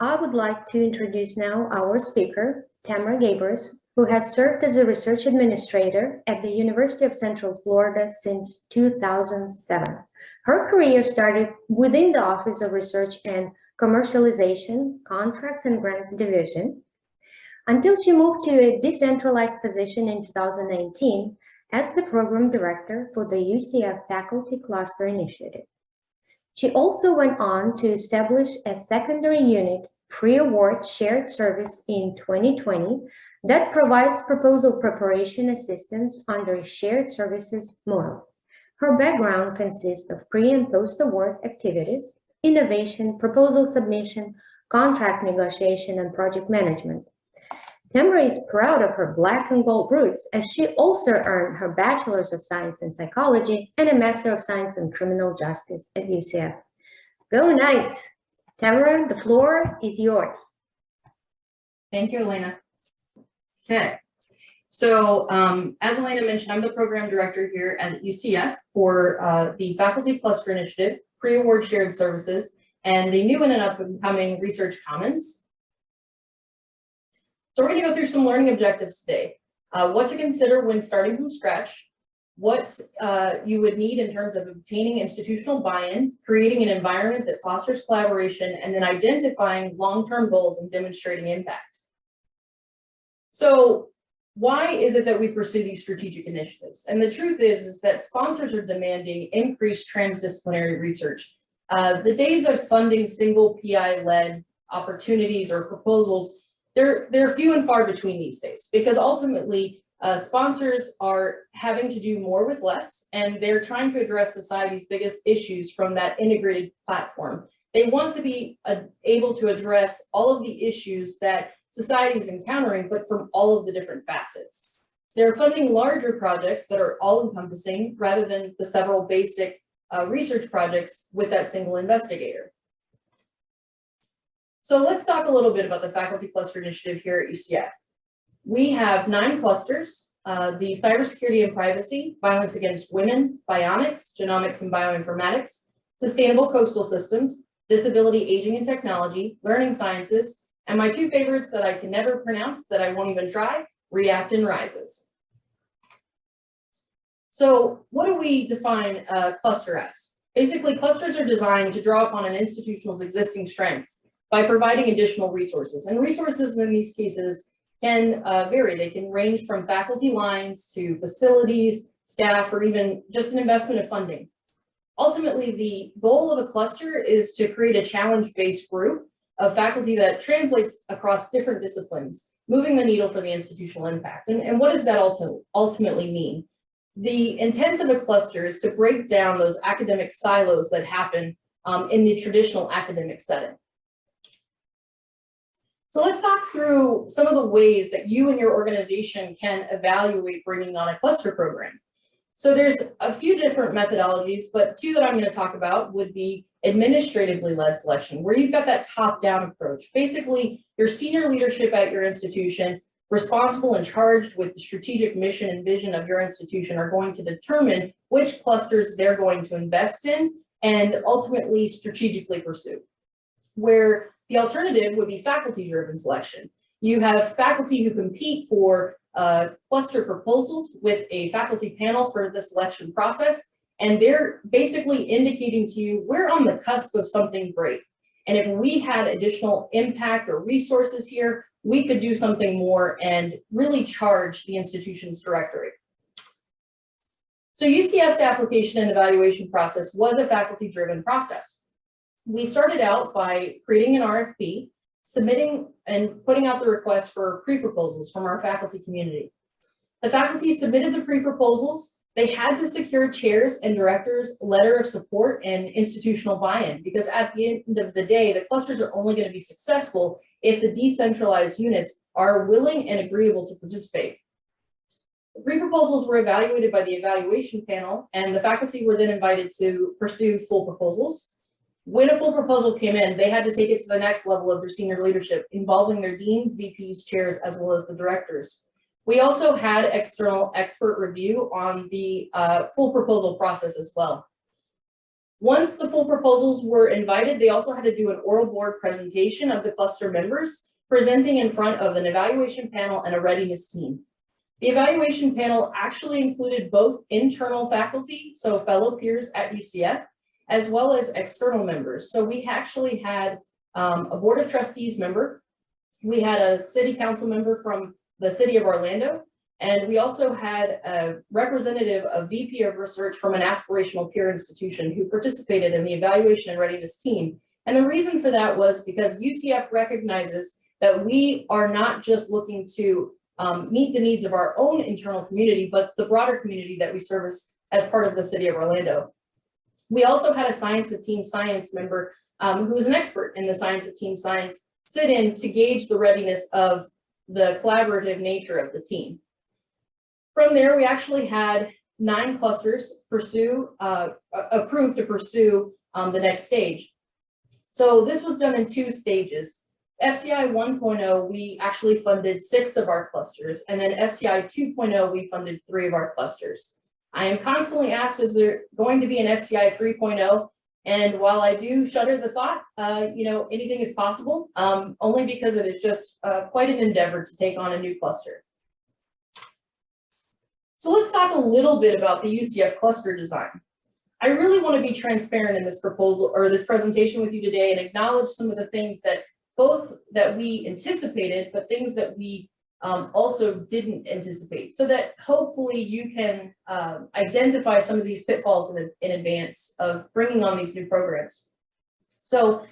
I would like to introduce now our speaker, Tamara Gabrus, who has served as a research administrator at the University of Central Florida since 2007. Her career started within the Office of Research and Commercialization, Contracts and Grants Division, until she moved to a decentralized position in 2019 as the program director for the UCF Faculty Cluster Initiative. She also went on to establish a secondary unit, Preaward shared service in 2020 that provides proposal preparation assistance under a shared services model. Her background consists of pre- and post-award activities, innovation, proposal submission, contract negotiation, and project management. Tamara is proud of her Black and Gold roots, as she also earned her Bachelor's of Science in Psychology and a Master of Science in Criminal Justice at UCF. Go Knights! Tamara, the floor is yours. Thank you, Elena. Okay, so as Elena mentioned, I'm the program director here at UCF for the Faculty Cluster Initiative, Pre-Award Shared Services, and the new and upcoming Research Commons. So we're going to go through some learning objectives today. What to consider when starting from scratch, what you would need in terms of obtaining institutional buy-in, creating an environment that fosters collaboration, and then identifying long-term goals and demonstrating impact. So why is it that we pursue these strategic initiatives? And the truth is that sponsors are demanding increased transdisciplinary research. The days of funding single PI-led opportunities or proposals, they're few and far between these days, because ultimately sponsors are having to do more with less, and they're trying to address society's biggest issues from that integrated platform. They want to be able to address all of the issues that society is encountering, but from all of the different facets. They're funding larger projects that are all-encompassing rather than the several basic research projects with that single investigator. So let's talk a little bit about the Faculty Cluster Initiative here at UCF. We have 9 clusters, the cybersecurity and privacy, violence against women, bionics, genomics and bioinformatics, sustainable coastal systems, disability, aging and technology, learning sciences, and my 2 favorites that I can never pronounce, that I won't even try, React and Rises. So what do we define a cluster as? Basically, clusters are designed to draw upon an institutional's existing strengths by providing additional resources. And resources in these cases can vary. They can range from faculty lines to facilities, staff, or even just an investment of funding. Ultimately, the goal of a cluster is to create a challenge-based group of faculty that translates across different disciplines, moving the needle for the institutional impact. And what does that ultimately mean? The intent of a cluster is to break down those academic silos that happen in the traditional academic setting. So let's talk through some of the ways that you and your organization can evaluate bringing on a cluster program. So there's a few different methodologies, but 2 that I'm going to talk about would be administratively led selection, where you've got that top-down approach. Basically, your senior leadership at your institution, responsible and charged with the strategic mission and vision of your institution, are going to determine which clusters they're going to invest in and ultimately strategically pursue. Where the alternative would be faculty-driven selection. You have faculty who compete for cluster proposals with a faculty panel for the selection process, and they're basically indicating to you, we're on the cusp of something great. And if we had additional impact or resources here, we could do something more and really charge the institution's directorate. So UCF's application and evaluation process was a faculty-driven process. We started out by creating an RFP, submitting and putting out the request for pre-proposals from our faculty community. The faculty submitted the pre-proposals. They had to secure chairs and directors' letter of support and institutional buy-in, because at the end of the day, the clusters are only going to be successful if the decentralized units are willing and agreeable to participate. The pre-proposals were evaluated by the evaluation panel, and the faculty were then invited to pursue full proposals. When a full proposal came in, they had to take it to the next level of their senior leadership, involving their deans, VPs, chairs, as well as the directors. We also had external expert review on the full proposal process as well. Once the full proposals were invited, they also had to do an oral board presentation of the cluster members, presenting in front of an evaluation panel and a readiness team. The evaluation panel actually included both internal faculty, so fellow peers at UCF, as well as external members. So we actually had a board of trustees member, we had a city council member from the city of Orlando, and we also had a representative, a VP of research from an aspirational peer institution who participated in the evaluation and readiness team. And the reason for that was because UCF recognizes that we are not just looking to meet the needs of our own internal community, but the broader community that we service as part of the city of Orlando. We also had a science of team science member who is an expert in the science of team science sit in to gauge the readiness of the collaborative nature of the team. From there, we actually had 9 clusters approved to pursue the next stage. So this was done in 2 stages. FCI 1.0, we actually funded 6 of our clusters, and then FCI 2.0, we funded 3 of our clusters. I am constantly asked, is there going to be an FCI 3.0? And while I do shudder the thought, anything is possible, only because it is just quite an endeavor to take on a new cluster. So let's talk a little bit about the UCF cluster design. I really want to be transparent in this proposal or this presentation with you today and acknowledge some of the things that both that we anticipated, but things that we also didn't anticipate, so that hopefully you can identify some of these pitfalls in advance of bringing on these new programs. So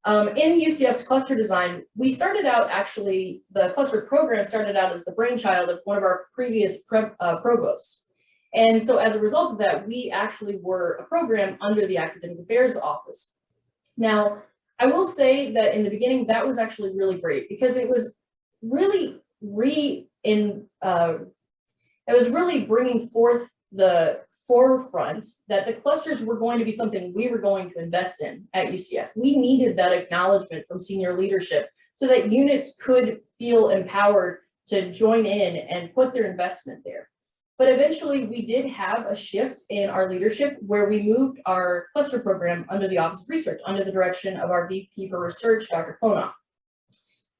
in UCF's cluster design, we started out actually, the cluster program started out as the brainchild of one of our previous provosts. And so as a result of that, we actually were a program under the Academic Affairs Office. Now, I will say that in the beginning, that was actually really great because it was really bringing forth the forefront that the clusters were going to be something we were going to invest in at UCF. We needed that acknowledgement from senior leadership so that units could feel empowered to join in and put their investment there. But eventually we did have a shift in our leadership where we moved our cluster program under the Office of Research, under the direction of our VP for Research, Dr. Klonoff.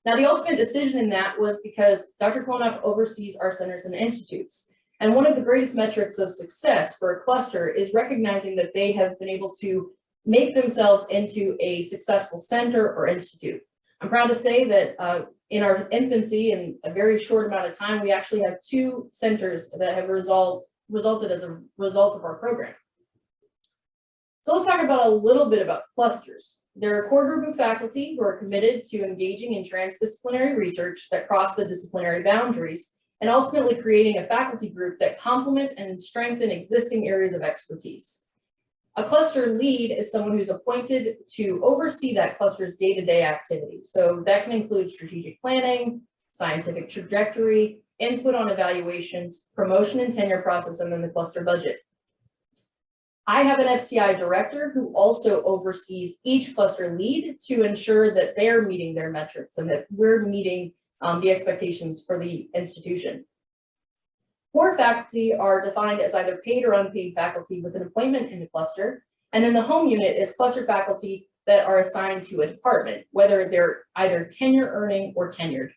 Now, the ultimate decision in that was because Dr. Klonoff oversees our centers and institutes. And one of the greatest metrics of success for a cluster is recognizing that they have been able to make themselves into a successful center or institute. I'm proud to say that in our infancy, in a very short amount of time, we actually have 2 centers that have resulted as a result of our program. So let's talk about a little bit about clusters. They're a core group of faculty who are committed to engaging in transdisciplinary research that cross the disciplinary boundaries and ultimately creating a faculty group that complement and strengthen existing areas of expertise. A cluster lead is someone who's appointed to oversee that cluster's day-to-day activities. So that can include strategic planning, scientific trajectory, input on evaluations, promotion and tenure process, and then the cluster budget. I have an FCI director who also oversees each cluster lead to ensure that they're meeting their metrics and that we're meeting the expectations for the institution. Core faculty are defined as either paid or unpaid faculty with an appointment in the cluster. And then the home unit is cluster faculty that are assigned to a department, whether they're either tenure earning or tenured.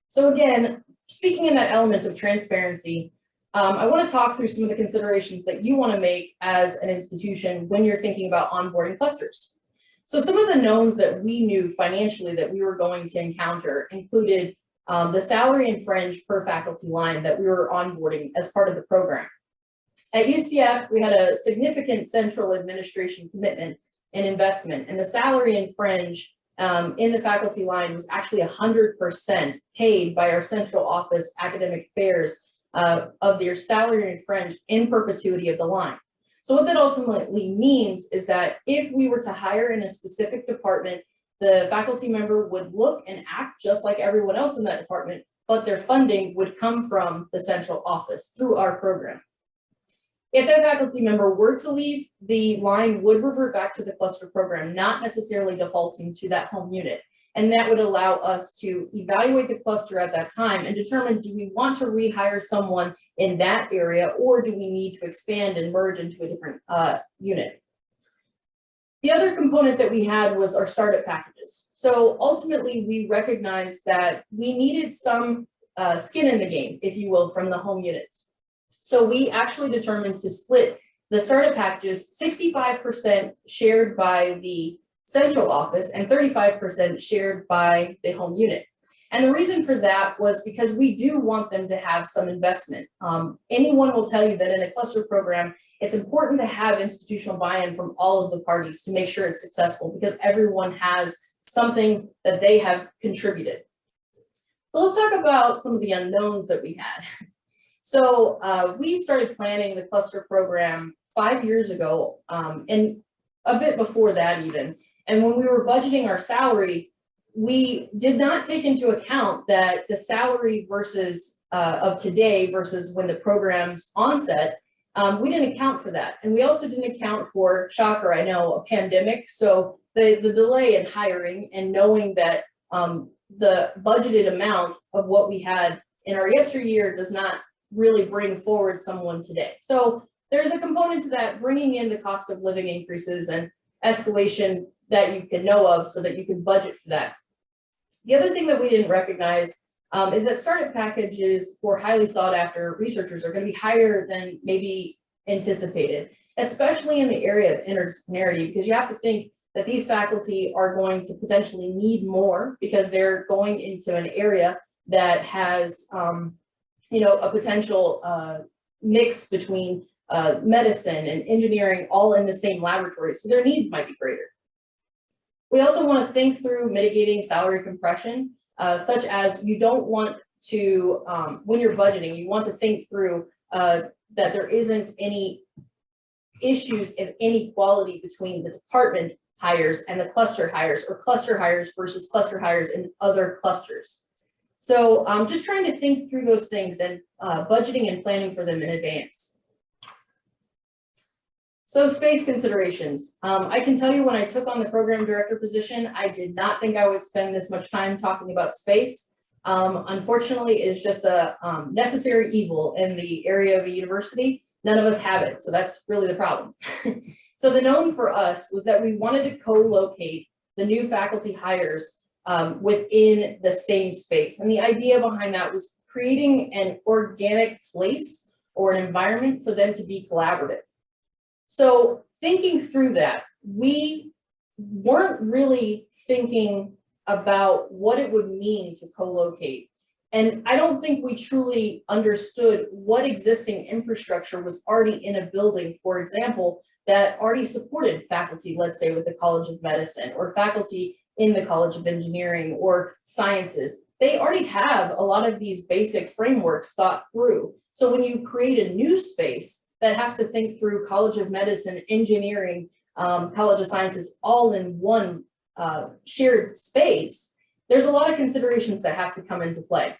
So again, speaking in that element of transparency, I want to talk through some of the considerations that you want to make as an institution when you're thinking about onboarding clusters. So some of the knowns that we knew financially that we were going to encounter included the salary and fringe per faculty line that we were onboarding as part of the program. At UCF, we had a significant central administration commitment and investment, and the salary and fringe in the faculty line was actually 100% paid by our central office academic affairs of their salary and fringe in perpetuity of the line. So what that ultimately means is that if we were to hire in a specific department, the faculty member would look and act just like everyone else in that department, but their funding would come from the central office through our program. If that faculty member were to leave, the line would revert back to the cluster program, not necessarily defaulting to that home unit. And that would allow us to evaluate the cluster at that time and determine, do we want to rehire someone in that area, or do we need to expand and merge into a different unit? The other component that we had was our startup packages. So ultimately, we recognized that we needed some skin in the game, if you will, from the home units. So we actually determined to split the startup packages 65% shared by the central office and 35% shared by the home unit. And the reason for that was because we do want them to have some investment. Anyone will tell you that in a cluster program, it's important to have institutional buy-in from all of the parties to make sure it's successful, because everyone has something that they have contributed. So let's talk about some of the unknowns that we had. So we started planning the cluster program 5 years ago, and a bit before that even. And when we were budgeting our salary, we did not take into account that the salary versus of today versus when the program's onset, we didn't account for that. And we also didn't account for, shocker, I know, a pandemic. So the delay in hiring and knowing that the budgeted amount of what we had in our yesteryear does not really bring forward someone today. So there's a component to that, bringing in the cost of living increases and escalation that you can know of so that you can budget for that. The other thing that we didn't recognize is that startup packages for highly sought after researchers are going to be higher than maybe anticipated, especially in the area of interdisciplinarity, because you have to think that these faculty are going to potentially need more because they're going into an area that has a potential mix between medicine and engineering all in the same laboratory, so their needs might be greater. We also want to think through mitigating salary compression, such as you don't want to, when you're budgeting, you want to think through that there isn't any issues of inequality between the department hires and the cluster hires, or cluster hires versus cluster hires in other clusters. So just trying to think through those things and budgeting and planning for them in advance. So space considerations. I can tell you when I took on the program director position, I did not think I would spend this much time talking about space. Unfortunately, it's just a necessary evil in the area of a university. None of us have it, so that's really the problem. So the known for us was that we wanted to co-locate the new faculty hires within the same space. And the idea behind that was creating an organic place or an environment for them to be collaborative. So thinking through that, we weren't really thinking about what it would mean to co-locate. And I don't think we truly understood what existing infrastructure was already in a building, for example, that already supported faculty, let's say with the College of Medicine, or faculty in the College of Engineering or Sciences. They already have a lot of these basic frameworks thought through. So when you create a new space that has to think through College of Medicine, Engineering, College of Sciences, all in one shared space, there's a lot of considerations that have to come into play.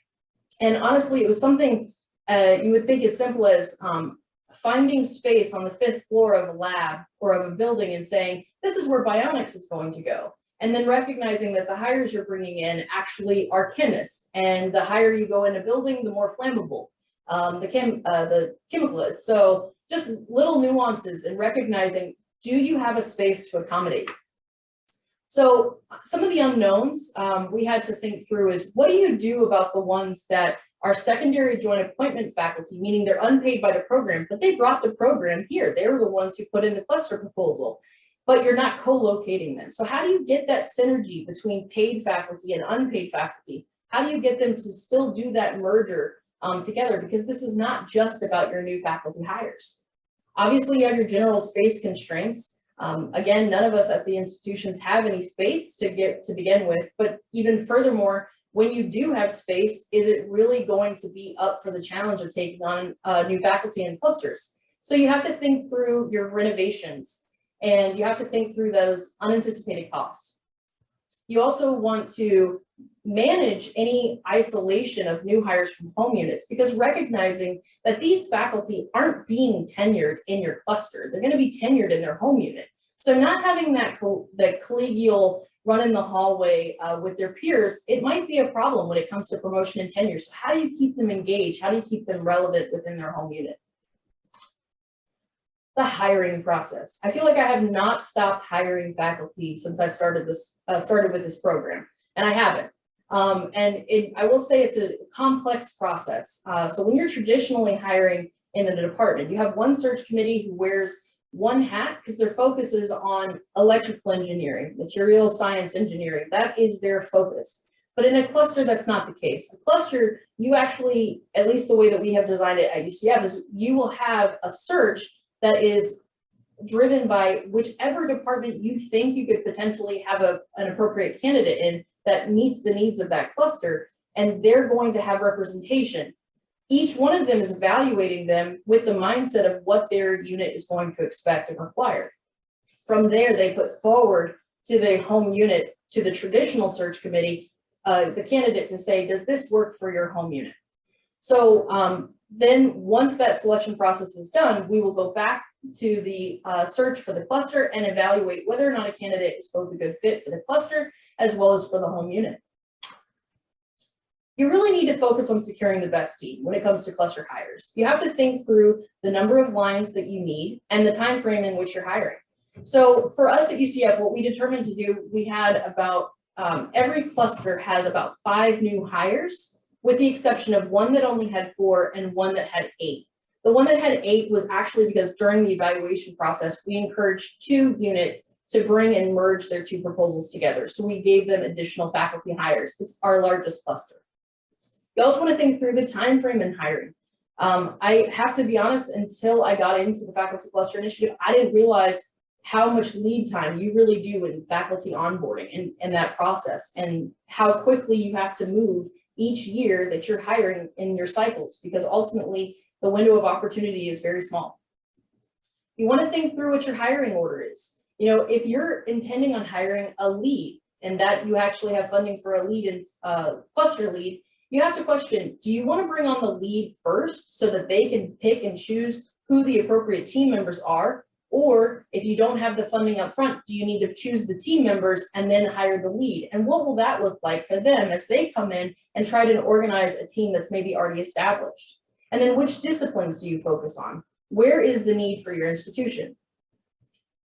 And honestly, it was something you would think as simple as finding space on the 5th floor of a lab or of a building and saying, this is where bionics is going to go. And then recognizing that the hires you're bringing in actually are chemists. And the higher you go in a building, the more flammable the chemical is. So just little nuances and recognizing, do you have a space to accommodate? So some of the unknowns we had to think through is, what do you do about the ones that are secondary joint appointment faculty, meaning they're unpaid by the program, but they brought the program here. They were the ones who put in the cluster proposal, but you're not co-locating them. So how do you get that synergy between paid faculty and unpaid faculty? How do you get them to still do that merger together? Because this is not just about your new faculty hires. Obviously, you have your general space constraints. Again, none of us at the institutions have any space to begin with, but even furthermore, when you do have space, is it really going to be up for the challenge of taking on new faculty and clusters? So you have to think through your renovations, and you have to think through those unanticipated costs. You also want to manage any isolation of new hires from home units, because recognizing that these faculty aren't being tenured in your cluster, they're going to be tenured in their home unit. So not having that collegial run in the hallway with their peers, it might be a problem when it comes to promotion and tenure. So how do you keep them engaged? How do you keep them relevant within their home unit? The hiring process. I feel like I have not stopped hiring faculty since I started with this program, and I haven't. I will say it's a complex process. So when you're traditionally hiring in the department, you have one search committee who wears one hat because their focus is on electrical engineering, material science engineering. That is their focus. But in a cluster, that's not the case. A cluster, you actually, at least the way that we have designed it at UCF, is you will have a search that is driven by whichever department you think you could potentially have an appropriate candidate in that meets the needs of that cluster, and they're going to have representation. Each one of them is evaluating them with the mindset of what their unit is going to expect and require. From there, they put forward to the home unit, to the traditional search committee, the candidate to say, does this work for your home unit? So then once that selection process is done, we will go back to the search for the cluster and evaluate whether or not a candidate is both a good fit for the cluster as well as for the home unit. You really need to focus on securing the best team when it comes to cluster hires. You have to think through the number of lines that you need and the time frame in which you're hiring. So for us at UCF, what we determined to do, we had about every cluster has about 5 new hires, with the exception of one that only had 4 and one that had 8. The one that had 8 was actually because during the evaluation process, we encouraged 2 units to bring and merge their 2 proposals together. So we gave them additional faculty hires. It's our largest cluster. You also want to think through the time frame in hiring. I have to be honest, until I got into the faculty cluster initiative, I didn't realize how much lead time you really do in faculty onboarding and that process, and how quickly you have to move each year that you're hiring in your cycles, because ultimately the window of opportunity is very small. You want to think through what your hiring order is. You know, if you're intending on hiring a lead and that you actually have funding for a lead and cluster lead, you have to question, do you want to bring on the lead first so that they can pick and choose who the appropriate team members are? Or if you don't have the funding up front, do you need to choose the team members and then hire the lead? And what will that look like for them as they come in and try to organize a team that's maybe already established? And then which disciplines do you focus on? Where is the need for your institution?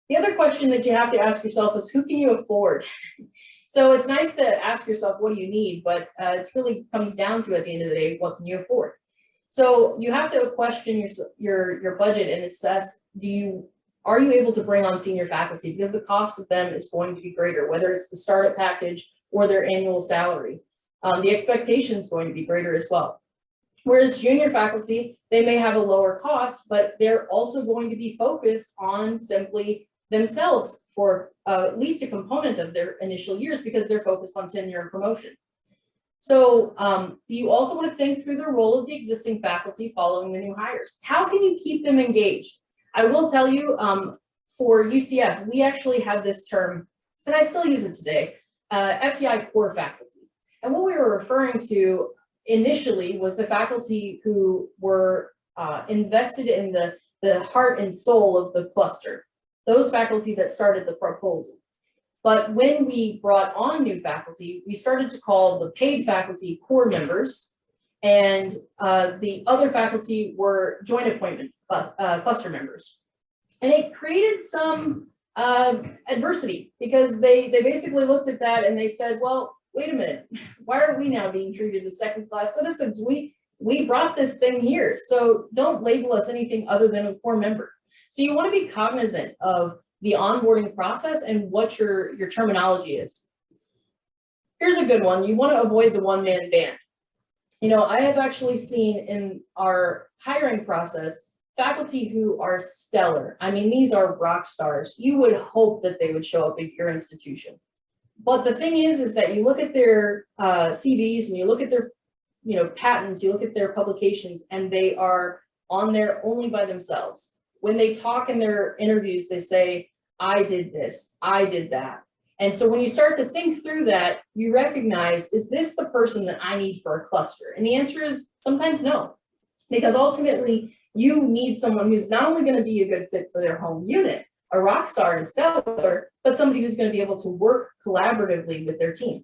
The other question that you have to ask yourself is, who can you afford? So it's nice to ask yourself, what do you need? But it really comes down to, at the end of the day, what can you afford? So you have to question your budget and assess, are you able to bring on senior faculty? Because the cost of them is going to be greater, whether it's the startup package or their annual salary. The expectation is going to be greater as well. Whereas junior faculty, they may have a lower cost, but they're also going to be focused on simply themselves for at least a component of their initial years, because they're focused on tenure and promotion. So you also want to think through the role of the existing faculty following the new hires. How can you keep them engaged? I will tell you, for UCF, we actually have this term, and I still use it today, FCI core faculty. And what we were referring to initially was the faculty who were invested in the heart and soul of the cluster, those faculty that started the proposal. But when we brought on new faculty, we started to call the paid faculty core members, and the other faculty were joint appointment cluster members. And it created some adversity, because they basically looked at that and they said, well, wait a minute, why are we now being treated as second-class citizens? We brought this thing here, so don't label us anything other than a core member. So you want to be cognizant of the onboarding process and what your terminology is. Here's a good one. You want to avoid the one-man band. You know, I have actually seen in our hiring process faculty who are stellar. I mean, these are rock stars. You would hope that they would show up at your institution. But the thing is that you look at their CVs and you look at their, patents, you look at their publications, and they are on there only by themselves. When they talk in their interviews, they say, I did this, I did that. And so when you start to think through that, you recognize, is this the person that I need for a cluster? And the answer is sometimes no, because ultimately you need someone who's not only going to be a good fit for their home unit, a rock star and stellar, but somebody who's going to be able to work collaboratively with their team.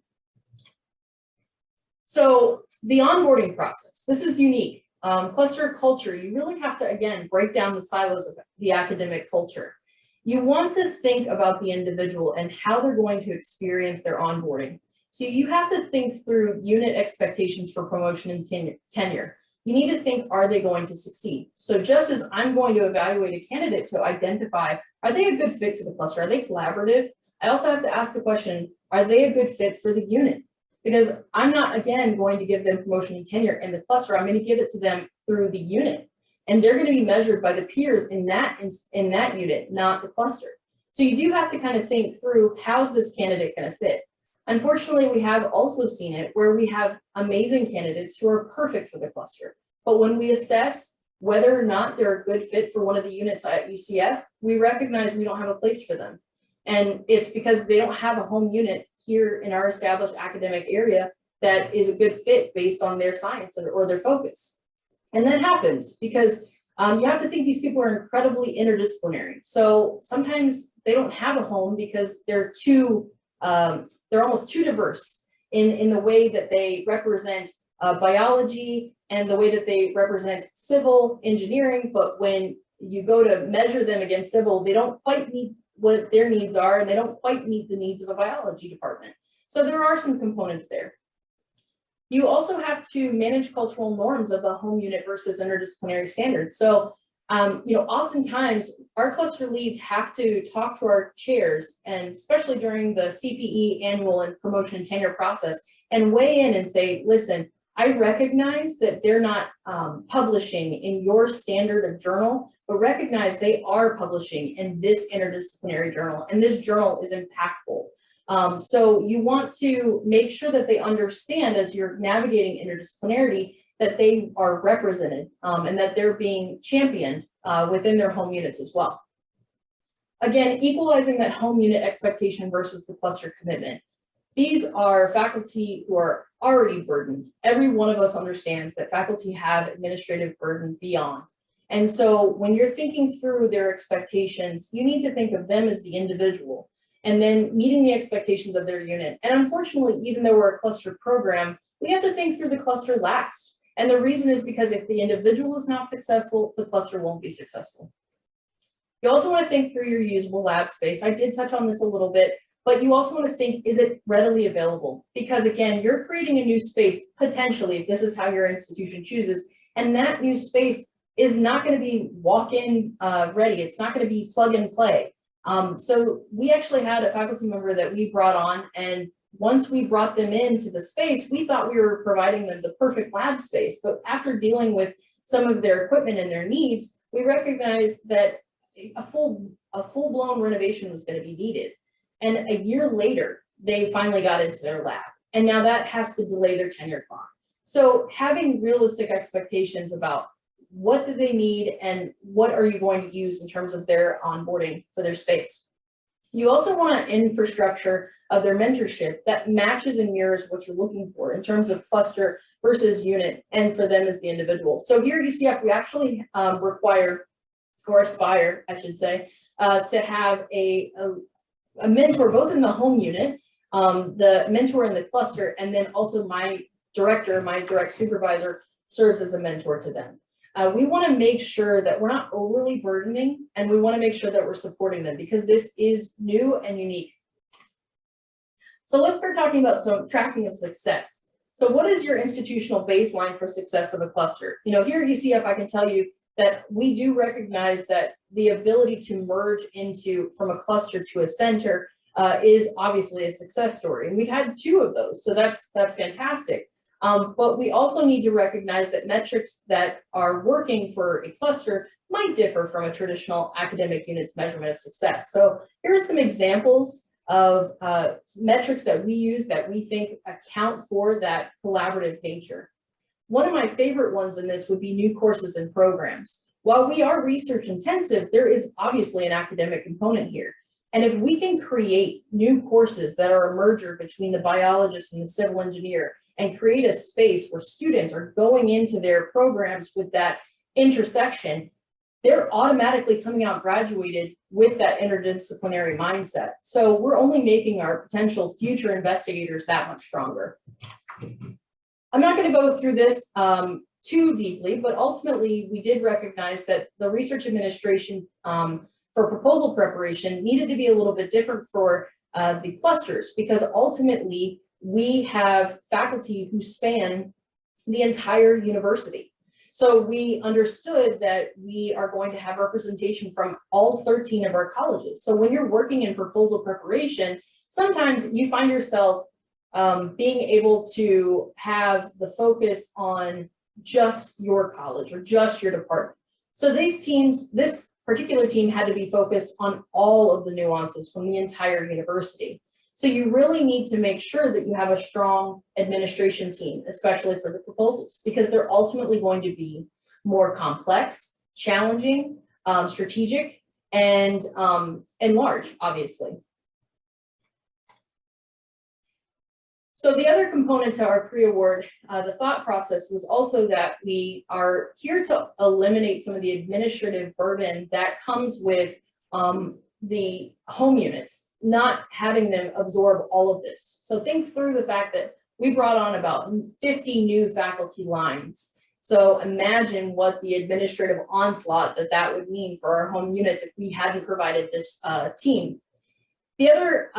So the onboarding process, this is unique. Cluster culture, you really have to, again, break down the silos of the academic culture. You want to think about the individual and how they're going to experience their onboarding. So you have to think through unit expectations for promotion and tenure. You need to think, are they going to succeed? So just as I'm going to evaluate a candidate to identify, are they a good fit for the cluster? Are they collaborative? I also have to ask the question, are they a good fit for the unit? Because I'm not, again, going to give them promotion and tenure in the cluster. I'm going to give it to them through the unit. And they're going to be measured by the peers in that unit, not the cluster. So you do have to kind of think through, how's this candidate going to fit? Unfortunately, we have also seen it where we have amazing candidates who are perfect for the cluster. But when we assess whether or not they're a good fit for one of the units at UCF, we recognize we don't have a place for them. And it's because they don't have a home unit here in our established academic area that is a good fit based on their science or their focus. And that happens because you have to think these people are incredibly interdisciplinary. So sometimes they don't have a home because they're almost too diverse in the way that they represent biology and the way that they represent civil engineering. But when you go to measure them against civil, they don't quite meet what their needs are, and they don't quite meet the needs of a biology department. So there are some components there. You also have to manage cultural norms of the home unit versus interdisciplinary standards. So, oftentimes our cluster leads have to talk to our chairs, and especially during the CPE annual and promotion and tenure process, and weigh in and say, listen, I recognize that they're not publishing in your standard of journal, but recognize they are publishing in this interdisciplinary journal, and this journal is impactful. So you want to make sure that they understand, as you're navigating interdisciplinarity, that they are represented and that they're being championed within their home units as well. Again, equalizing that home unit expectation versus the cluster commitment. These are faculty who are already burdened. Every one of us understands that faculty have administrative burden beyond. And so when you're thinking through their expectations, you need to think of them as the individual and then meeting the expectations of their unit. And unfortunately, even though we're a cluster program, we have to think through the cluster last. And the reason is because if the individual is not successful, the cluster won't be successful. You also want to think through your usable lab space. I did touch on this a little bit, but you also want to think, is it readily available? Because again, you're creating a new space, potentially, if this is how your institution chooses, and that new space is not going to be walk-in ready. It's not going to be plug and play. So we actually had a faculty member that we brought on, and once we brought them into the space, we thought we were providing them the perfect lab space. But after dealing with some of their equipment and their needs, we recognized that a full-blown renovation was going to be needed. And a year later, they finally got into their lab. And now that has to delay their tenure clock. So having realistic expectations about what do they need and what are you going to use in terms of their onboarding for their space. You also want an infrastructure of their mentorship that matches and mirrors what you're looking for in terms of cluster versus unit and for them as the individual. So here at UCF, we actually require, or aspire, I should say, to have a mentor both in the home unit, the mentor in the cluster, and then also my director, my direct supervisor serves as a mentor to them. We want to make sure that we're not overly burdening, and we want to make sure that we're supporting them because this is new and unique. So let's start talking about some tracking of success. So what is your institutional baseline for success of a cluster? Here at UCF, I can tell you that we do recognize that the ability to merge from a cluster to a center is obviously a success story. And we've had 2 of those, so that's fantastic. But we also need to recognize that metrics that are working for a cluster might differ from a traditional academic unit's measurement of success. So here are some examples of metrics that we use that we think account for that collaborative nature. One of my favorite ones in this would be new courses and programs. While we are research intensive, there is obviously an academic component here. And if we can create new courses that are a merger between the biologist and the civil engineer and create a space where students are going into their programs with that intersection, they're automatically coming out graduated with that interdisciplinary mindset. So we're only making our potential future investigators that much stronger. I'm not going to go through this too deeply, but ultimately we did recognize that the research administration for proposal preparation needed to be a little bit different for the clusters, because ultimately we have faculty who span the entire university. So we understood that we are going to have representation from all 13 of our colleges. So when you're working in proposal preparation, sometimes you find yourself being able to have the focus on just your college or just your department. So these teams, this particular team had to be focused on all of the nuances from the entire university. So you really need to make sure that you have a strong administration team, especially for the proposals, because they're ultimately going to be more complex, challenging, strategic, and large, obviously. So the other component to our pre-award, the thought process was also that we are here to eliminate some of the administrative burden that comes with the home units, not having them absorb all of this. So think through the fact that we brought on about 50 new faculty lines. So imagine what the administrative onslaught that would mean for our home units if we hadn't provided this team. The other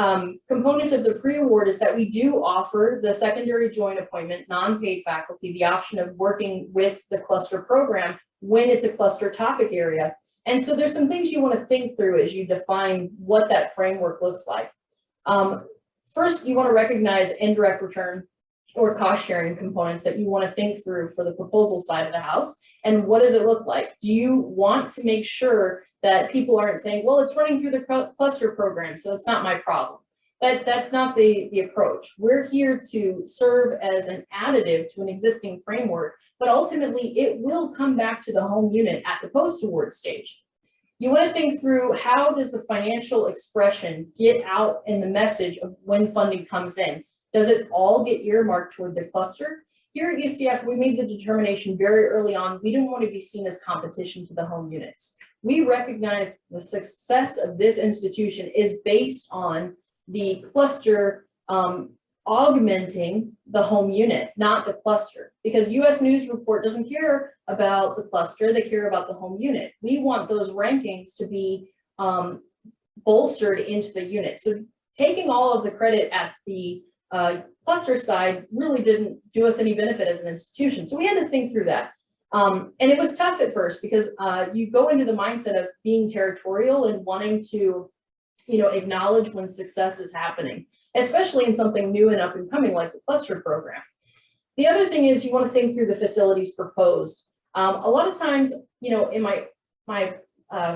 component of the pre-award is that we do offer the secondary joint appointment, non-paid faculty, the option of working with the cluster program when it's a cluster topic area. And so there's some things you want to think through as you define what that framework looks like. First, you want to recognize indirect return or cost sharing components that you want to think through for the proposal side of the house. And what does it look like? Do you want to make sure that people aren't saying, well, it's running through the cluster program, so it's not my problem? That's not the approach. We're here to serve as an additive to an existing framework, but ultimately it will come back to the home unit at the post-award stage. You want to think through, how does the financial expression get out in the message of when funding comes in? Does it all get earmarked toward the cluster? Here at UCF, we made the determination very early on, we didn't want to be seen as competition to the home units. We recognize the success of this institution is based on the cluster augmenting the home unit, not the cluster, because US News Report doesn't care about the cluster, they care about the home unit. We want those rankings to be bolstered into the unit. So taking all of the credit at the cluster side really didn't do us any benefit as an institution. So we had to think through that. And it was tough at first because you go into the mindset of being territorial and wanting to, acknowledge when success is happening, especially in something new and up and coming like the cluster program. The other thing is you want to think through the facilities proposed. A lot of times, in my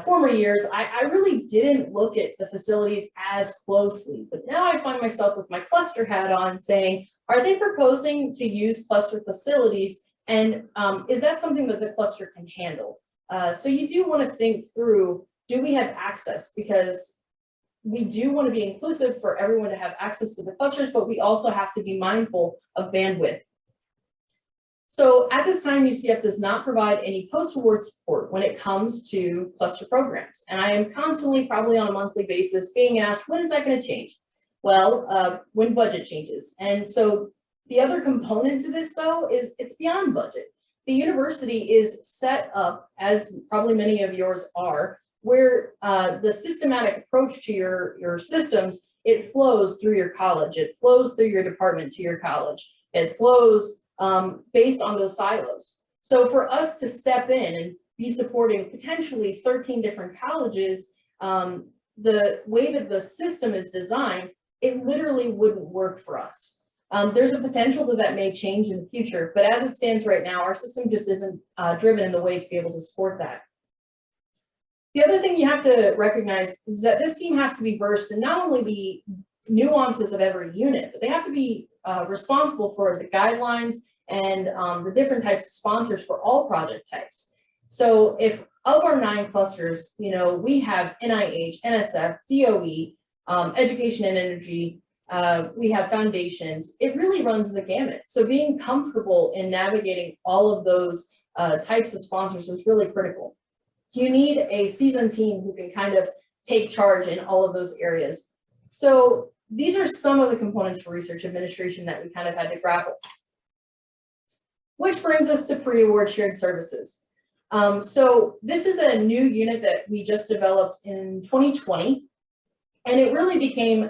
former years, I really didn't look at the facilities as closely, but now I find myself with my cluster hat on saying, are they proposing to use cluster facilities? And is that something that the cluster can handle? So you do want to think through, do we have access? Because we do want to be inclusive for everyone to have access to the clusters, but we also have to be mindful of bandwidth. So at this time, UCF does not provide any post-award support when it comes to cluster programs. And I am constantly, probably on a monthly basis, being asked, when is that going to change? Well, when budget changes. And so the other component to this, though, is it's beyond budget. The university is set up, as probably many of yours are, where the systematic approach to your systems, it flows through your college, it flows through your department to your college, it flows based on those silos. So for us to step in and be supporting potentially 13 different colleges, the way that the system is designed, it literally wouldn't work for us. There's a potential that may change in the future, but as it stands right now, our system just isn't driven in the way to be able to support that. The other thing you have to recognize is that this team has to be versed in not only the nuances of every unit, but they have to be responsible for the guidelines and the different types of sponsors for all project types. So if of our 9 clusters, we have NIH, NSF, DOE, education and energy, we have foundations, it really runs the gamut. So being comfortable in navigating all of those types of sponsors is really critical. you need a seasoned team who can kind of take charge in all of those areas. So these are some of the components for research administration that we kind of had to grapple. Which brings us to pre-award shared services. So this is a new unit that we just developed in 2020. And it really became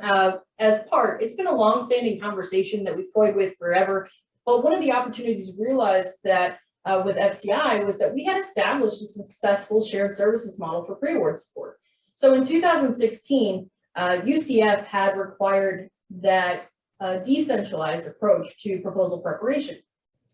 it's been a long-standing conversation that we've toyed with forever. But one of the opportunities we realized that with FCI was that we had established a successful shared services model for pre-award support. So in 2016, UCF had required that decentralized approach to proposal preparation.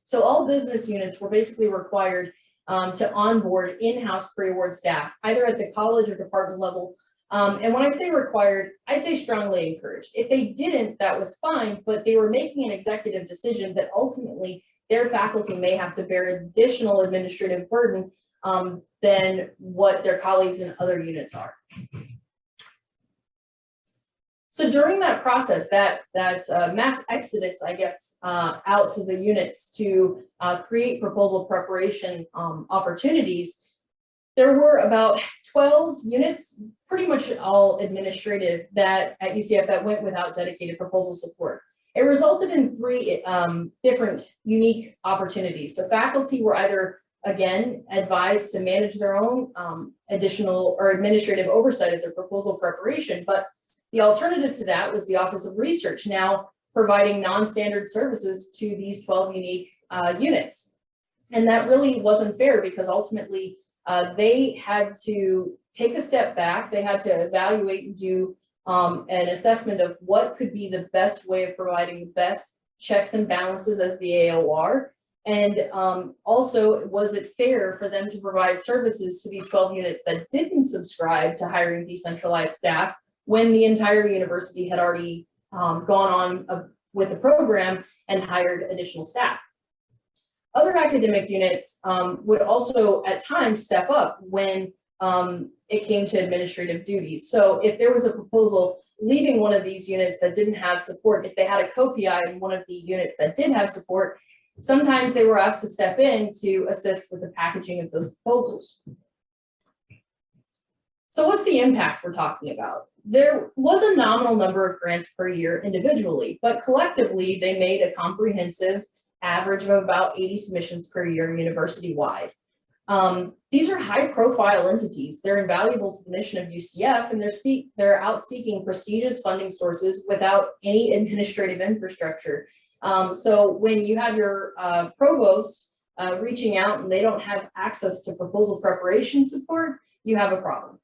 So all business units were basically required to onboard in-house pre-award staff, either at the college or department level. And when I say required, I'd say strongly encouraged. If they didn't, that was fine, but they were making an executive decision that ultimately their faculty may have to bear additional administrative burden than what their colleagues in other units are. So during that process, that mass exodus, I guess, out to the units to create proposal preparation opportunities, there were about 12 units, pretty much all administrative, that at UCF that went without dedicated proposal support. It resulted in 3 different unique opportunities. So faculty were either, again, advised to manage their own additional or administrative oversight of their proposal preparation, but the alternative to that was the Office of Research now providing non-standard services to these 12 unique units. And that really wasn't fair because ultimately they had to take a step back. They had to evaluate and do an assessment of what could be the best way of providing the best checks and balances as the AOR. And also, was it fair for them to provide services to these 12 units that didn't subscribe to hiring decentralized staff when the entire university had already gone on with the program and hired additional staff? Other academic units would also at times step up when it came to administrative duties. So if there was a proposal leaving one of these units that didn't have support, if they had a co-PI in one of the units that did have support, sometimes they were asked to step in to assist with the packaging of those proposals. So what's the impact we're talking about? There was a nominal number of grants per year individually, but collectively they made a comprehensive average of about 80 submissions per year university-wide. These are high-profile entities. They're invaluable to the mission of UCF, and they're out seeking prestigious funding sources without any administrative infrastructure. So when you have your provost reaching out and they don't have access to proposal preparation support, you have a problem.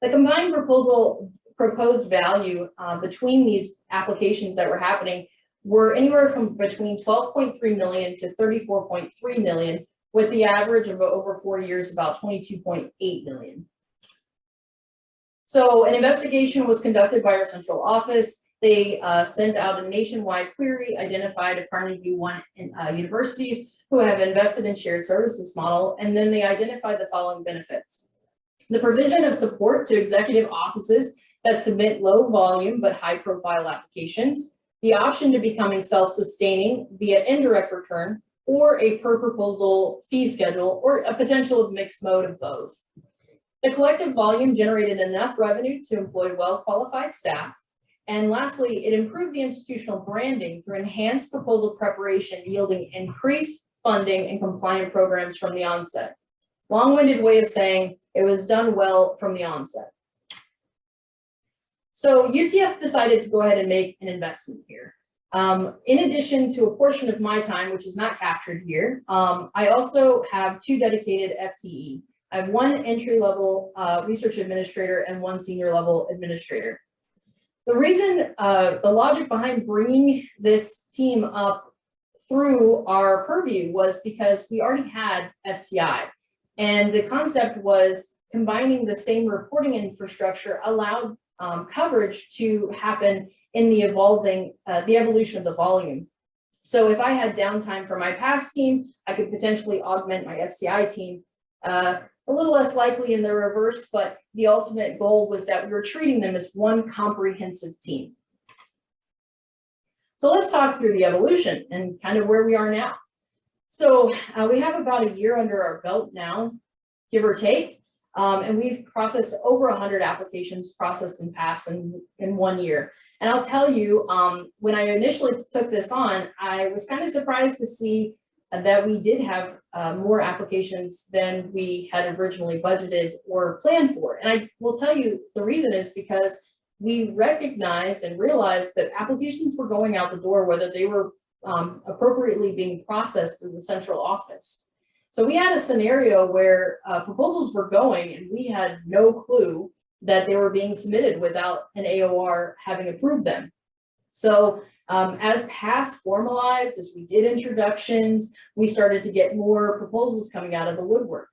The combined proposed value between these applications that were happening were anywhere from between 12.3 million to 34.3 million, with the average of over 4 years about 22.8 million. So an investigation was conducted by our central office. They sent out a nationwide query, identified a Carnegie One universities who have invested in shared services model, and then they identified the following benefits. The provision of support to executive offices that submit low volume but high profile applications, the option to becoming self-sustaining via indirect return or a per proposal fee schedule, or a potential of mixed mode of both. The collective volume generated enough revenue to employ well-qualified staff. And lastly, it improved the institutional branding through enhanced proposal preparation, yielding increased funding and compliant programs from the onset. Long-winded way of saying it was done well from the onset. So UCF decided to go ahead and make an investment here. In addition to a portion of my time, which is not captured here, I also have 2 dedicated FTE. I have 1 entry-level research administrator and 1 senior-level administrator. The reason, the logic behind bringing this team up through our purview was because we already had FCI. And the concept was combining the same reporting infrastructure allowed coverage to happen in the evolution of the volume. So if I had downtime for my past team, I could potentially augment my FCI team. A little less likely in the reverse, but the ultimate goal was that we were treating them as one comprehensive team. So let's talk through the evolution and kind of where we are now. So we have about a year under our belt now. give or take. And we've processed over 100 applications processed and passed in 1 year. And I'll tell you, when I initially took this on, I was kind of surprised to see that we did have more applications than we had originally budgeted or planned for. And I will tell you the reason is because we recognized and realized that applications were going out the door, whether they were appropriately being processed through the central office. So we had a scenario where proposals were going and we had no clue that they were being submitted without an AOR having approved them. So as PASS formalized, as we did introductions, we started to get more proposals coming out of the woodwork.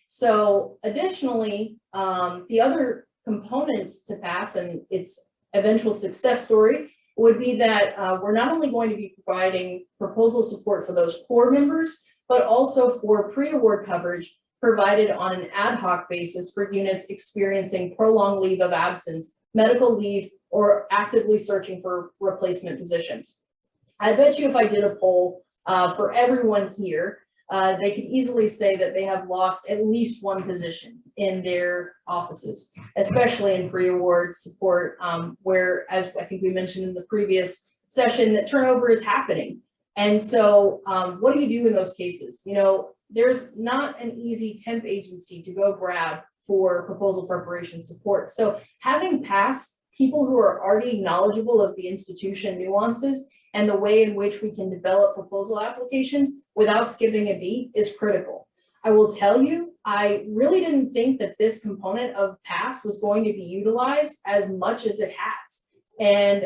So additionally, the other components to PASS and its eventual success story would be that we're not only going to be providing proposal support for those core members, but also for pre-award coverage provided on an ad hoc basis for units experiencing prolonged leave of absence, medical leave, or actively searching for replacement positions. I bet you if I did a poll for everyone here, they could easily say that they have lost at least one position in their offices, especially in pre-award support, where, as I think we mentioned in the previous session, that turnover is happening. And so what do you do in those cases? You know, there's not an easy temp agency to go grab for proposal preparation support. So having PASS, people who are already knowledgeable of the institution nuances and the way in which we can develop proposal applications without skipping a beat is critical. I will tell you, I really didn't think that this component of PASS was going to be utilized as much as it has. And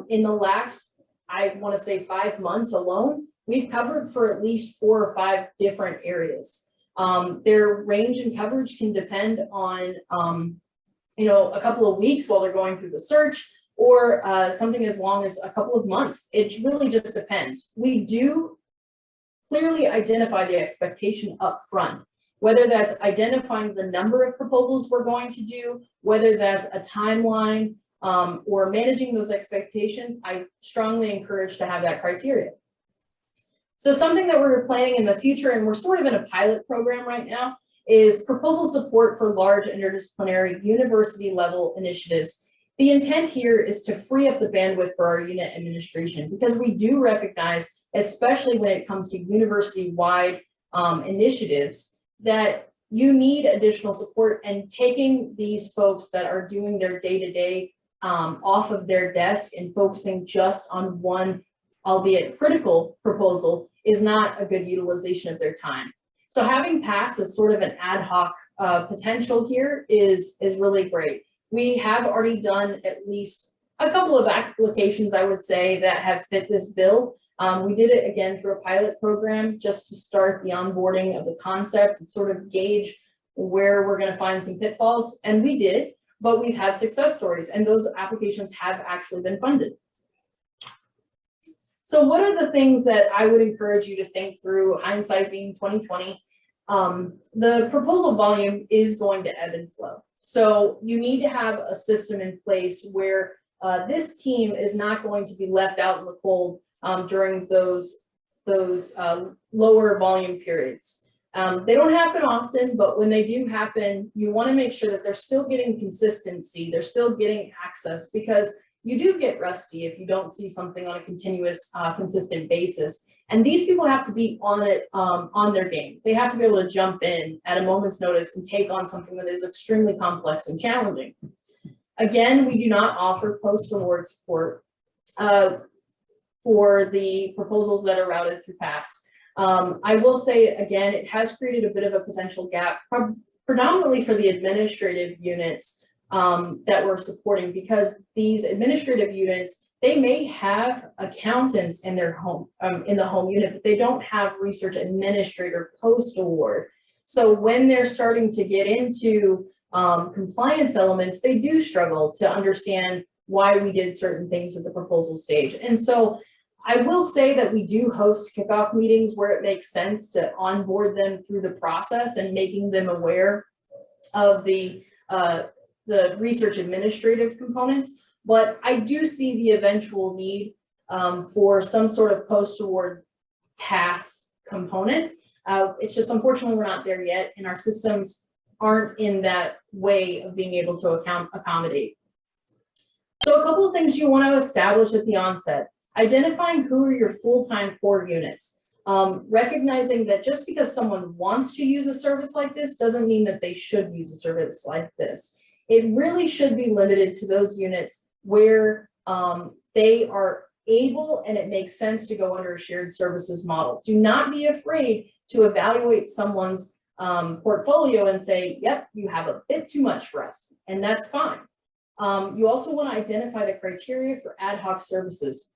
in the last, I want to say 5 months alone, we've covered for at least 4 or 5 different areas. Their range in coverage can depend on, you know, a couple of weeks while they're going through the search, or something as long as a couple of months. It really just depends. We do clearly identify the expectation up front, whether that's identifying the number of proposals we're going to do, whether that's a timeline, or managing those expectations. I strongly encourage to have that criteria. So something that we're planning in the future, and we're sort of in a pilot program right now, is proposal support for large interdisciplinary university level initiatives. The intent here is to free up the bandwidth for our unit administration, because we do recognize, especially when it comes to university-wide initiatives, that you need additional support, and taking these folks that are doing their day-to-day off of their desk and focusing just on one, albeit critical, proposal is not a good utilization of their time. So having PASS as sort of an ad hoc potential here is really great. We have already done at least a couple of applications, I would say, that have fit this bill. We did it again through a pilot program just to start the onboarding of the concept and sort of gauge where we're going to find some pitfalls, and we did, but we've had success stories, and those applications have actually been funded. So what are the things that I would encourage you to think through, hindsight being 2020? The proposal volume is going to ebb and flow. So you need to have a system in place where this team is not going to be left out in the cold during those lower volume periods. They don't happen often, but when they do happen, you want to make sure that they're still getting consistency, they're still getting access, because you do get rusty if you don't see something on a continuous, consistent basis. And these people have to be on it, on their game. They have to be able to jump in at a moment's notice and take on something that is extremely complex and challenging. Again, we do not offer post-award support for the proposals that are routed through PASS. I will say, again, it has created a bit of a potential gap, predominantly for the administrative units that we're supporting, because these administrative units, they may have accountants in their home, in the home unit, but they don't have research administrator post-award. So when they're starting to get into compliance elements, they do struggle to understand why we did certain things at the proposal stage. And so I will say that we do host kickoff meetings where it makes sense to onboard them through the process and making them aware of the research administrative components. But I do see the eventual need for some sort of post-award PASS component. It's just, unfortunately, we're not there yet, and our systems aren't in that way of being able to accommodate. So a couple of things you want to establish at the onset: identifying who are your full-time core units. Recognizing that just because someone wants to use a service like this doesn't mean that they should use a service like this. It really should be limited to those units where they are able and it makes sense to go under a shared services model. Do not be afraid to evaluate someone's portfolio and say, yep, you have a bit too much for us, and that's fine. You also want to identify the criteria for ad hoc services,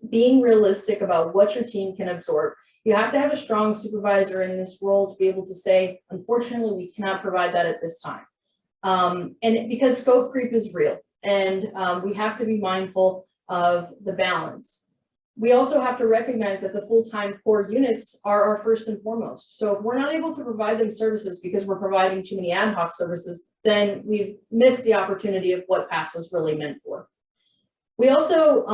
being realistic about what your team can absorb. You have to have a strong supervisor in this role to be able to say, unfortunately, we cannot provide that at this time. Because scope creep is real, and we have to be mindful of the balance. We also have to recognize that the full-time core units are our first and foremost. So if we're not able to provide them services because we're providing too many ad hoc services, then we've missed the opportunity of what PASS was really meant for. We also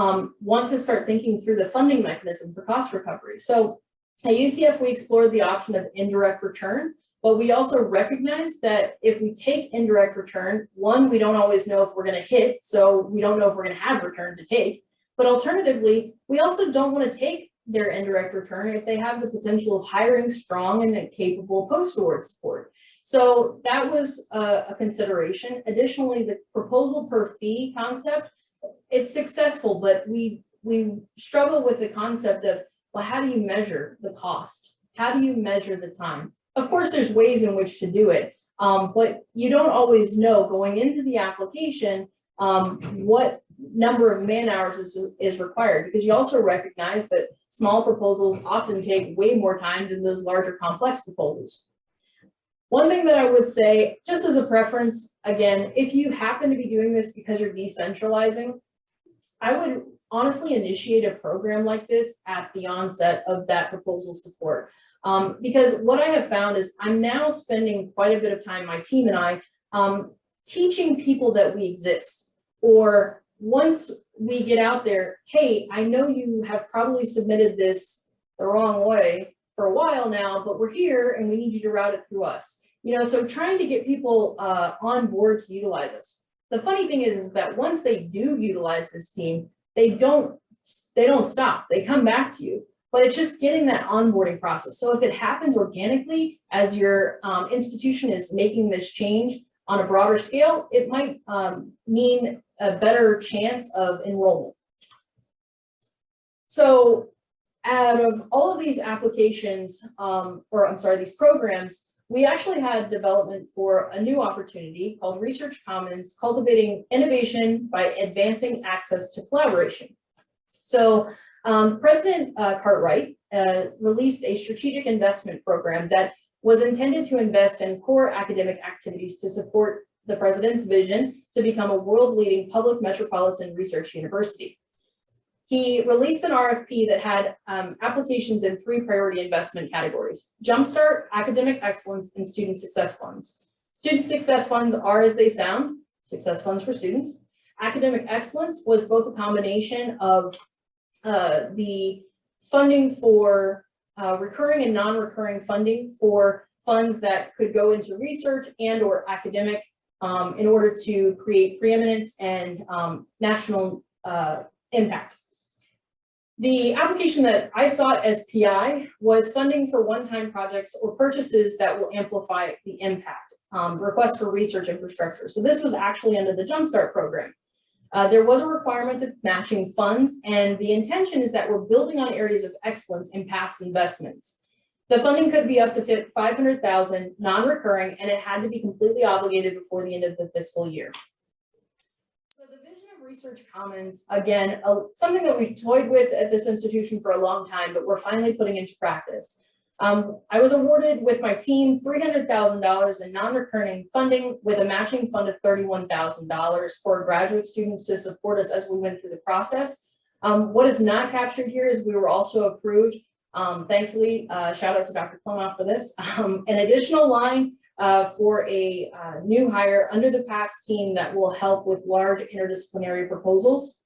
want to start thinking through the funding mechanism for cost recovery. So at UCF, we explored the option of indirect return, but we also recognize that if we take indirect return, one, we don't always know if we're going to hit, so we don't know if we're going to have return to take. But alternatively, we also don't want to take their indirect return if they have the potential of hiring strong and capable post-award support. So that was a consideration. Additionally, the proposal per fee concept, it's successful, but we struggle with the concept of, well, how do you measure the cost? How do you measure the time? Of course, there's ways in which to do it, but you don't always know going into the application what number of man hours is required, because you also recognize that small proposals often take way more time than those larger complex proposals. One thing that I would say, just as a preference, again, if you happen to be doing this because you're decentralizing, I would honestly initiate a program like this at the onset of that proposal support. Because what I have found is I'm now spending quite a bit of time, my team and I, teaching people that we exist. Or once we get out there, hey, I know you have probably submitted this the wrong way for a while now, but we're here and we need you to route it through us. You know, so trying to get people on board to utilize us. The funny thing is that once they do utilize this team, they don't stop. They come back to you. But it's just getting that onboarding process. So if it happens organically as your institution is making this change on a broader scale, it might mean a better chance of enrollment. So out of all of these applications, these programs, we actually had development for a new opportunity called Research Commons, Cultivating Innovation by Advancing Access to Collaboration. So President Cartwright released a strategic investment program that was intended to invest in core academic activities to support the president's vision to become a world-leading public metropolitan research university. He released an RFP that had applications in 3 priority investment categories: Jumpstart, Academic Excellence, and Student Success Funds. Student Success Funds are, as they sound, success funds for students. Academic Excellence was both a combination of the funding for recurring and non-recurring funding for funds that could go into research and or academic in order to create preeminence and national impact. The application that I sought as PI was funding for one-time projects or purchases that will amplify the impact, request for research infrastructure. So this was actually under the Jumpstart program. There was a requirement of matching funds, and the intention is that we're building on areas of excellence in past investments. The funding could be up to $500,000 non-recurring, and it had to be completely obligated before the end of the fiscal year. So the vision of Research Commons, again, something that we've toyed with at this institution for a long time, but we're finally putting into practice. I was awarded with my team $300,000 in non-recurring funding with a matching fund of $31,000 for graduate students to support us as we went through the process. What is not captured here is we were also approved, thankfully, shout out to Dr. Klonoff for this, an additional line for a new hire under the PASS team that will help with large interdisciplinary proposals.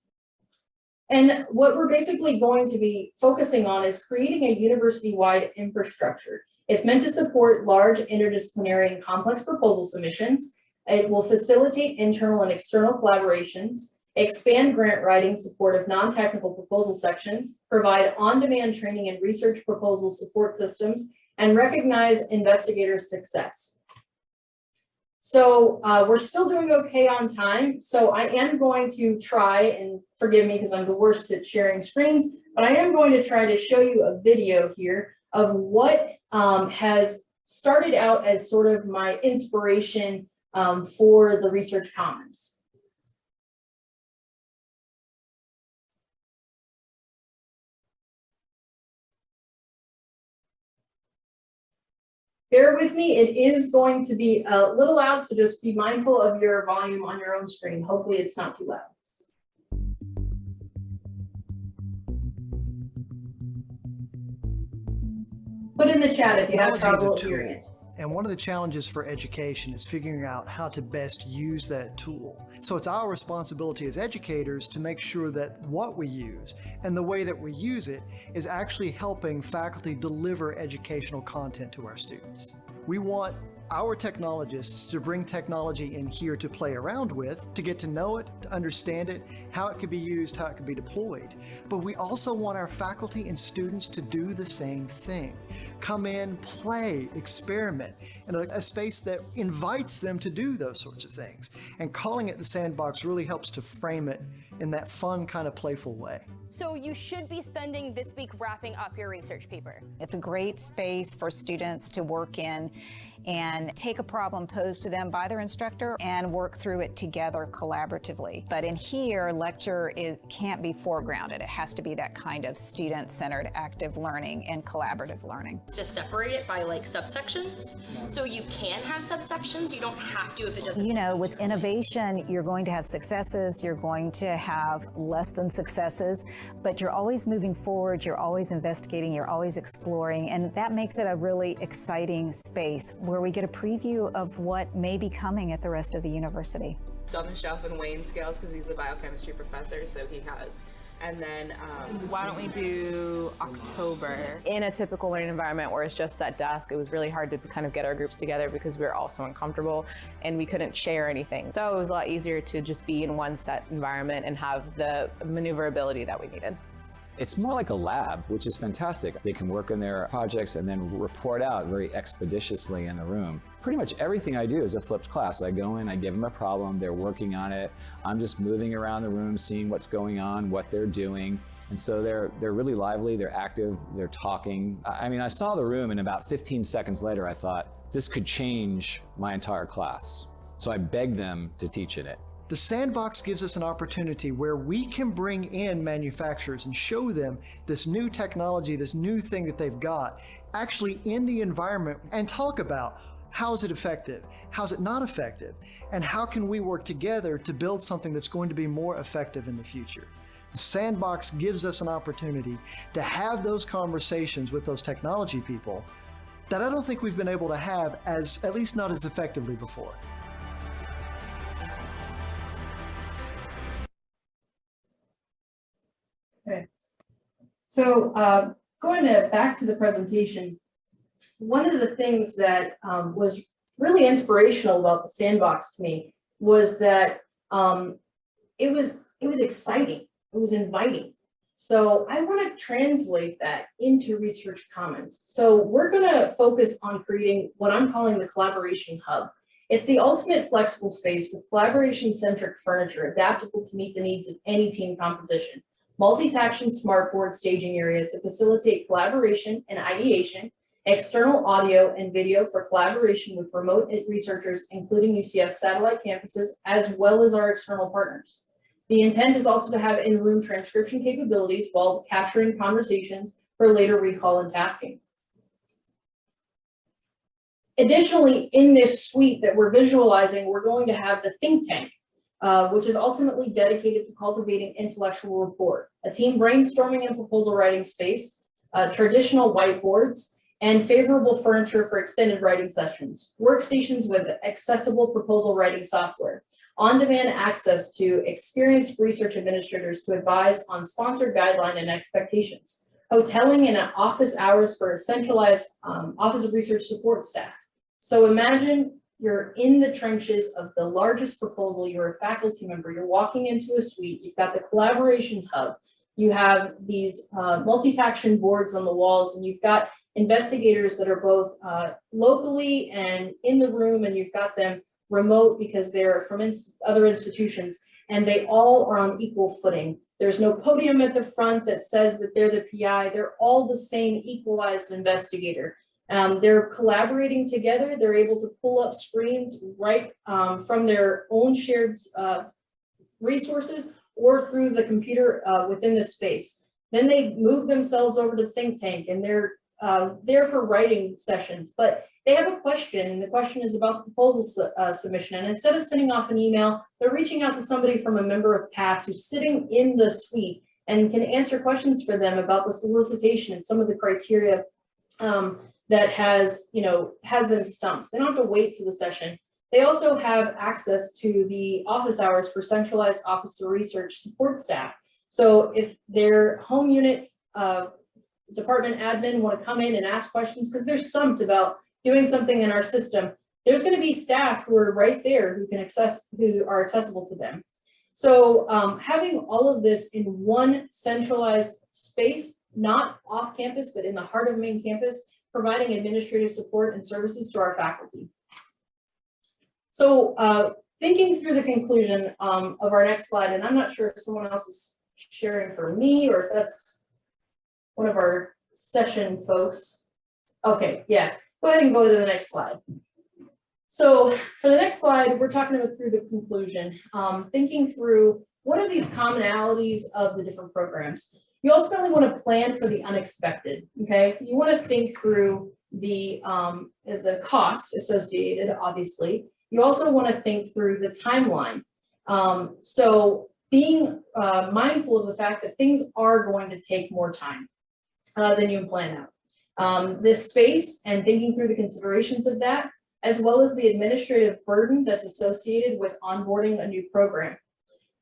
And what we're basically going to be focusing on is creating a university-wide infrastructure. It's meant to support large interdisciplinary and complex proposal submissions. It will facilitate internal and external collaborations, expand grant writing support of non-technical proposal sections, provide on-demand training and research proposal support systems, and recognize investigators' success. So we're still doing okay on time. So I am going to try, and forgive me because I'm the worst at sharing screens, but I am going to try to show you a video here of what has started out as sort of my inspiration for the Research Commons. Bear with me, it is going to be a little loud, so just be mindful of your volume on your own screen. Hopefully it's not too loud. Put in the chat if you have trouble hearing it. And one of the challenges for education is figuring out how to best use that tool. So it's our responsibility as educators to make sure that what we use and the way that we use it is actually helping faculty deliver educational content to our students. We want our technologists to bring technology in here to play around with, to get to know it, to understand it, how it could be used, how it could be deployed. But we also want our faculty and students to do the same thing. Come in, play, experiment in a space that invites them to do those sorts of things. And calling it the sandbox really helps to frame it in that fun, kind of playful way. So you should be spending this week wrapping up your research paper. It's a great space for students to work in and take a problem posed to them by their instructor and work through it together collaboratively. But in here, lecture can't be foregrounded. It has to be that kind of student-centered active learning and collaborative learning. To separate it by like subsections, so you can have subsections, you don't have to if it doesn't. You know, with innovation, you're going to have successes, you're going to have less than successes, but you're always moving forward, you're always investigating, you're always exploring, and that makes it a really exciting space where we get a preview of what may be coming at the rest of the university. It's on the shelf in Wayne scales because he's the biochemistry professor, so he has. And then why don't we do October? In a typical learning environment where it's just set desk, it was really hard to kind of get our groups together because we were all so uncomfortable and we couldn't share anything. So it was a lot easier to just be in one set environment and have the maneuverability that we needed. It's more like a lab, which is fantastic. They can work on their projects and then report out very expeditiously in the room. Pretty much everything I do is a flipped class. I go in, I give them a problem, they're working on it. I'm just moving around the room, seeing what's going on, what they're doing. And so they're really lively, they're active, they're talking. I mean, I saw the room and about 15 seconds later, I thought, this could change my entire class. So I begged them to teach in it. The sandbox gives us an opportunity where we can bring in manufacturers and show them this new technology, this new thing that they've got, actually in the environment, and talk about how is it effective, how is it not effective, and how can we work together to build something that's going to be more effective in the future. The sandbox gives us an opportunity to have those conversations with those technology people that I don't think we've been able to have, at least not as effectively before. Okay, so going back to the presentation, one of the things that was really inspirational about the sandbox to me was that it was exciting, it was inviting. So I want to translate that into Research Commons. So we're going to focus on creating what I'm calling the collaboration hub. It's the ultimate flexible space with collaboration-centric furniture adaptable to meet the needs of any team composition. Multi-taction smartboard staging area to facilitate collaboration and ideation, external audio and video for collaboration with remote researchers, including UCF satellite campuses, as well as our external partners. The intent is also to have in-room transcription capabilities while capturing conversations for later recall and tasking. Additionally, in this suite that we're visualizing, we're going to have the think tank, which is ultimately dedicated to cultivating intellectual rapport, a team brainstorming and proposal writing space, traditional whiteboards, and favorable furniture for extended writing sessions, workstations with accessible proposal writing software, on-demand access to experienced research administrators to advise on sponsored guideline and expectations, hoteling and office hours for a centralized Office of Research support staff. So imagine you're in the trenches of the largest proposal, you're a faculty member, you're walking into a suite, you've got the collaboration hub, you have these multi-taction boards on the walls, and you've got investigators that are both locally and in the room, and you've got them remote because they're from other institutions, and they all are on equal footing. There's no podium at the front that says that they're the PI. They're all the same equalized investigator. They're collaborating together. They're able to pull up screens right from their own shared resources or through the computer within the space. Then they move themselves over to think tank, and they're there for writing sessions, but they have a question, and the question is about the proposal submission. And instead of sending off an email, they're reaching out to somebody from a member of PASS who's sitting in the suite and can answer questions for them about the solicitation and some of the criteria that has them stumped. They don't have to wait for the session. They also have access to the office hours for centralized Office of Research support staff. So if their home unit department admin want to come in and ask questions because they're stumped about doing something in our system, there's going to be staff who are right there who are accessible to them. So having all of this in one centralized space, not off campus, but in the heart of main campus, providing administrative support and services to our faculty. So thinking through the conclusion of our next slide, and I'm not sure if someone else is sharing for me or if that's one of our session folks. Okay, yeah, go ahead and go to the next slide. So for the next slide, we're talking about through the conclusion, thinking through what are these commonalities of the different programs. You ultimately want to plan for the unexpected, okay? You want to think through the costs associated, obviously. You also want to think through the timeline. So being mindful of the fact that things are going to take more time than you plan out. This space and thinking through the considerations of that, as well as the administrative burden that's associated with onboarding a new program.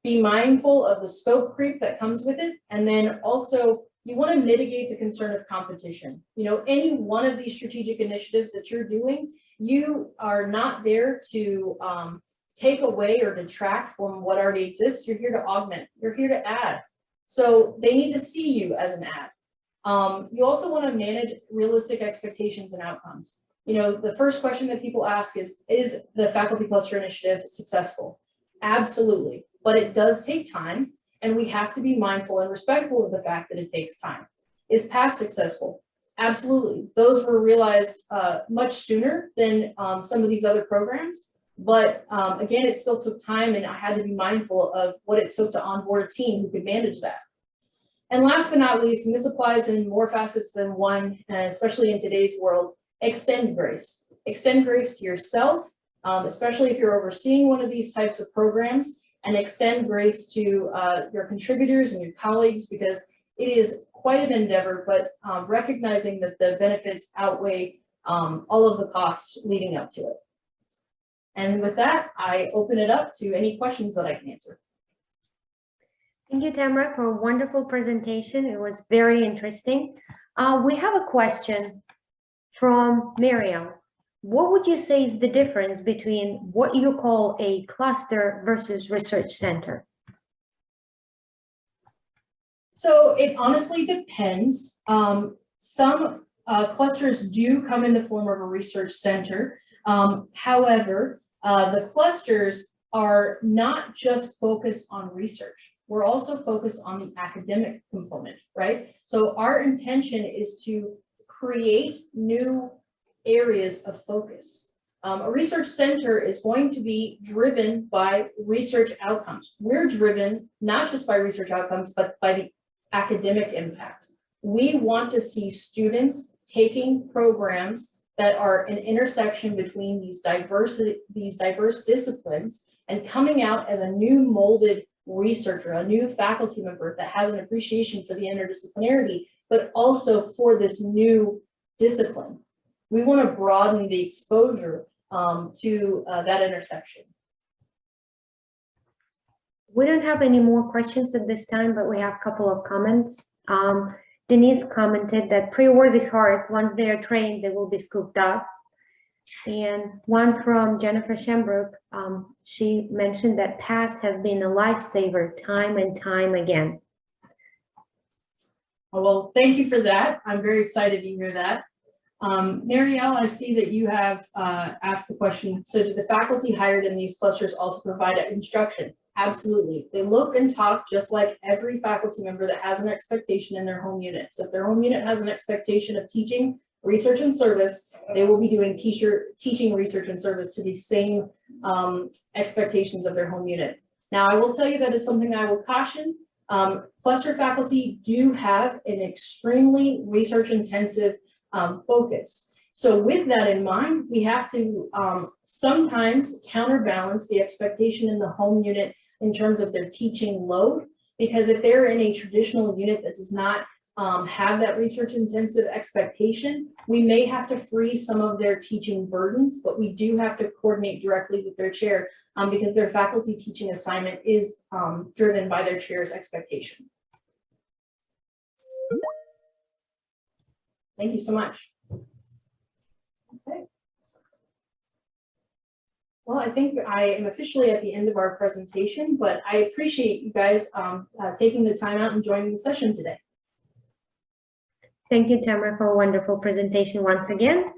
Be mindful of the scope creep that comes with it. And then also you want to mitigate the concern of competition. Any one of these strategic initiatives that you're doing, you are not there to take away or detract from what already exists. You're here to augment, you're here to add. So they need to see you as an add. You also want to manage realistic expectations and outcomes. The first question that people ask is the faculty cluster initiative successful? Absolutely, but it does take time, and we have to be mindful and respectful of the fact that it takes time. Is PASS successful? Absolutely. Those were realized much sooner than some of these other programs, but again, it still took time, and I had to be mindful of what it took to onboard a team who could manage that. And last but not least, and this applies in more facets than one, especially in today's world, extend grace. Extend grace to yourself, especially if you're overseeing one of these types of programs, and extend grace to your contributors and your colleagues, because it is quite an endeavor, but recognizing that the benefits outweigh all of the costs leading up to it. And with that, I open it up to any questions that I can answer. Thank you, Tamara, for a wonderful presentation. It was very interesting. We have a question from Miriam. What would you say is the difference between what you call a cluster versus research center? So it honestly depends. Some clusters do come in the form of a research center. However, the clusters are not just focused on research. We're also focused on the academic component, right? So our intention is to create new areas of focus. A research center is going to be driven by research outcomes. We're driven not just by research outcomes, but by the academic impact. We want to see students taking programs that are an intersection between these diverse disciplines and coming out as a new molded researcher, a new faculty member that has an appreciation for the interdisciplinarity, but also for this new discipline. We want to broaden the exposure to that intersection. We don't have any more questions at this time, but we have a couple of comments. Denise commented that pre-award is hard. Once they are trained, they will be scooped up. And one from Jennifer Shembrook, she mentioned that PASS has been a lifesaver time and time again. Well, thank you for that. I'm very excited to hear that. Marielle, I see that you have asked the question, so do the faculty hired in these clusters also provide instruction? Absolutely. They look and talk just like every faculty member that has an expectation in their home unit. So if their home unit has an expectation of teaching, research, and service, they will be doing teaching, research, and service to the same expectations of their home unit. Now, I will tell you that is something I will caution. Cluster faculty do have an extremely research-intensive focus. So with that in mind, we have to sometimes counterbalance the expectation in the home unit in terms of their teaching load, because if they're in a traditional unit that does not have that research intensive expectation, we may have to free some of their teaching burdens, but we do have to coordinate directly with their chair because their faculty teaching assignment is driven by their chair's expectation. Thank you so much. Okay. Well, I think I am officially at the end of our presentation, but I appreciate you guys taking the time out and joining the session today. Thank you, Tamara, for a wonderful presentation once again.